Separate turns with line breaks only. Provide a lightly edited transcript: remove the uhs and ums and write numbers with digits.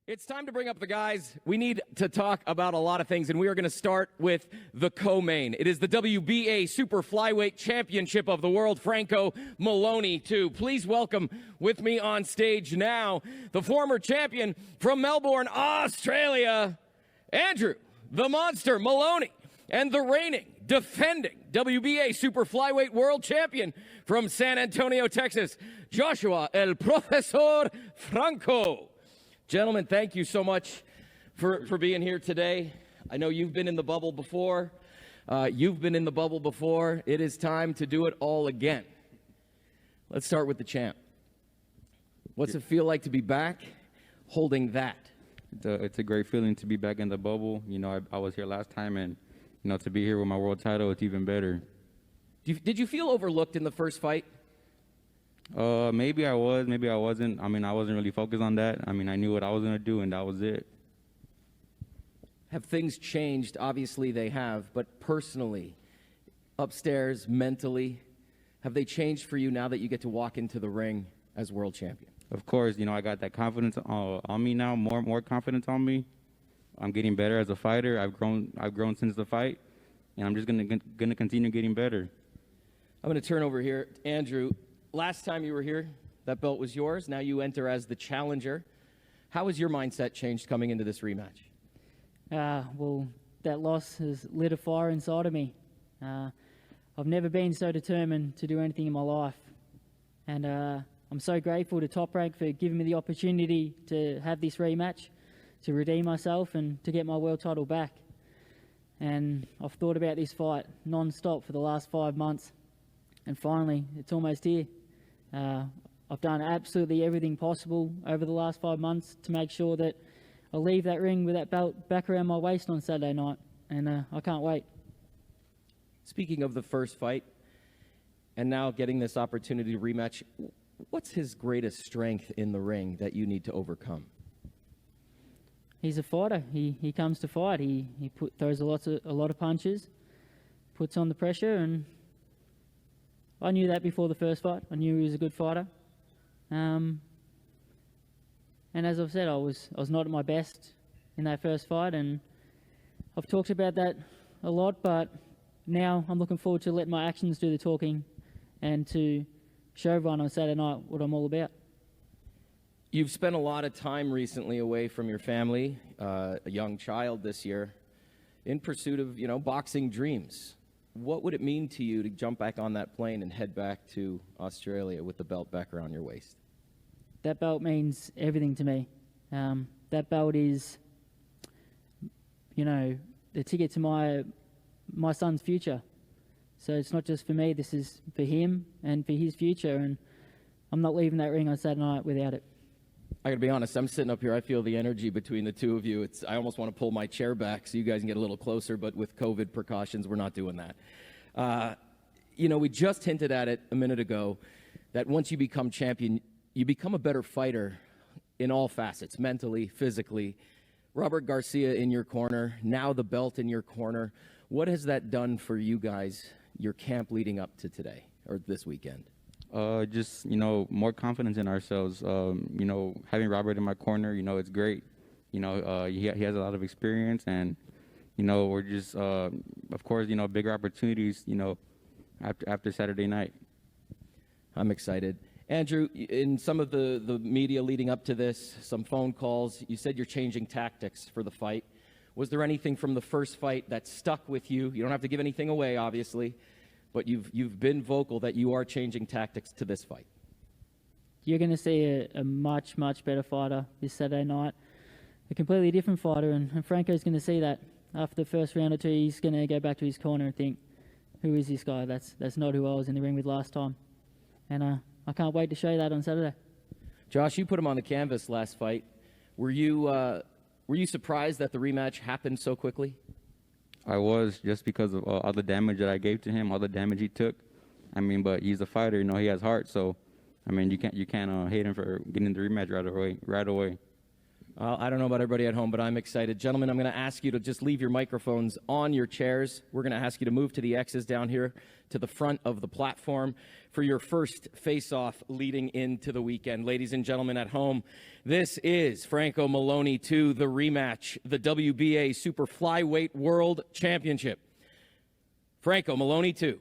It's time to bring up the guys. We need to talk about a lot of things, and we are going to start with the co-main. It is the WBA Super Flyweight Championship of the World, Franco Moloney, too. Please welcome with me on stage now the former champion from Melbourne, Australia, Andrew the Monster Moloney, and the reigning, defending WBA Super Flyweight World Champion from San Antonio, Texas, Joshua El Profesor Franco. Gentlemen, thank you so much for being here today. I know you've been in the bubble before. You've been in the bubble before. It is time to do it all again. Let's start with the champ. What's it feel like to be back holding that?
It's a great feeling to be back in the bubble. You know, I was here last time, and, you know, to be here with my world title, it's even better.
Did you feel overlooked in the first fight?
Maybe I was, maybe I wasn't. I mean, I wasn't really focused on that. I mean, I knew what I was going to do, and that was it.
Have things changed? Obviously they have, but personally, upstairs, mentally, have they changed for you now that you get to walk into the ring as world champion?
Of course, you know, I got that confidence on me now, more confidence on me. I'm getting better as a fighter. I've grown since the fight, and I'm just gonna continue getting better.
I'm going to turn over here. Andrew, last time you were here, that belt was yours. Now you enter as the challenger. How has your mindset changed coming into this rematch?
Well, that loss has lit a fire inside of me. I've never been so determined to do anything in my life. And I'm so grateful to Top Rank for giving me the opportunity to have this rematch, to redeem myself and to get my world title back. And I've thought about this fight non-stop for the last 5 months. And finally, it's almost here. I've done absolutely everything possible over the last 5 months to make sure that I leave that ring with that belt back around my waist on Saturday night. And I can't wait.
Speaking of the first fight, and now getting this opportunity to rematch, what's his greatest strength in the ring that you need to overcome?
He's a fighter. He comes to fight. He throws a lot of punches, puts on the pressure, and I knew that before the first fight. I knew he was a good fighter. And as I've said, I was not at my best in that first fight, and I've talked about that a lot, but now I'm looking forward to letting my actions do the talking and to show everyone on Saturday night what I'm all about.
You've spent a lot of time recently away from your family, a young child this year, in pursuit of, you know, boxing dreams. What would it mean to you to jump back on that plane and head back to Australia with the belt back around your waist?
That belt means everything to me. That belt is, you know, the ticket to my son's future. So it's not just for me, this is for him and for his future, and I'm not leaving that ring on Saturday night without it.
I gotta be honest, I'm sitting up here, I feel the energy between the two of you. I almost want to pull my chair back so you guys can get a little closer, but with COVID precautions, we're not doing that. You know, we just hinted at it a minute ago, that once you become champion, you become a better fighter in all facets, mentally, physically. Robert Garcia in your corner, now the belt in your corner. What has that done for you guys, your camp leading up to today, or this weekend?
Just, you know, more confidence in ourselves. You know, having Robert in my corner, you know, it's great. You know, he has a lot of experience, and, you know, we're just, of course, you know, bigger opportunities, you know, after Saturday night.
I'm excited. Andrew, in some of the media leading up to this, some phone calls, you said you're changing tactics for the fight. Was there anything from the first fight that stuck with you? You don't have to give anything away, obviously, but you've been vocal that you are changing tactics to this fight.
You're going to see a much, much better fighter this Saturday night. A completely different fighter, and Franco's going to see that. After the first round or two, he's going to go back to his corner and think, who is this guy? That's not who I was in the ring with last time. And I can't wait to show you that on Saturday.
Josh, you put him on the canvas last fight. Were you surprised that the rematch happened so quickly?
I was, just because of all the damage that I gave to him, all the damage he took. I mean, but he's a fighter, you know, he has heart. So, I mean, you can't hate him for getting the rematch right away.
I don't know about everybody at home, but I'm excited. Gentlemen, I'm going to ask you to just leave your microphones on your chairs. We're going to ask you to move to the X's down here to the front of the platform for your first face-off leading into the weekend. Ladies and gentlemen at home, this is Franco Moloney 2, the rematch, the WBA Super Flyweight World Championship. Franco Moloney 2.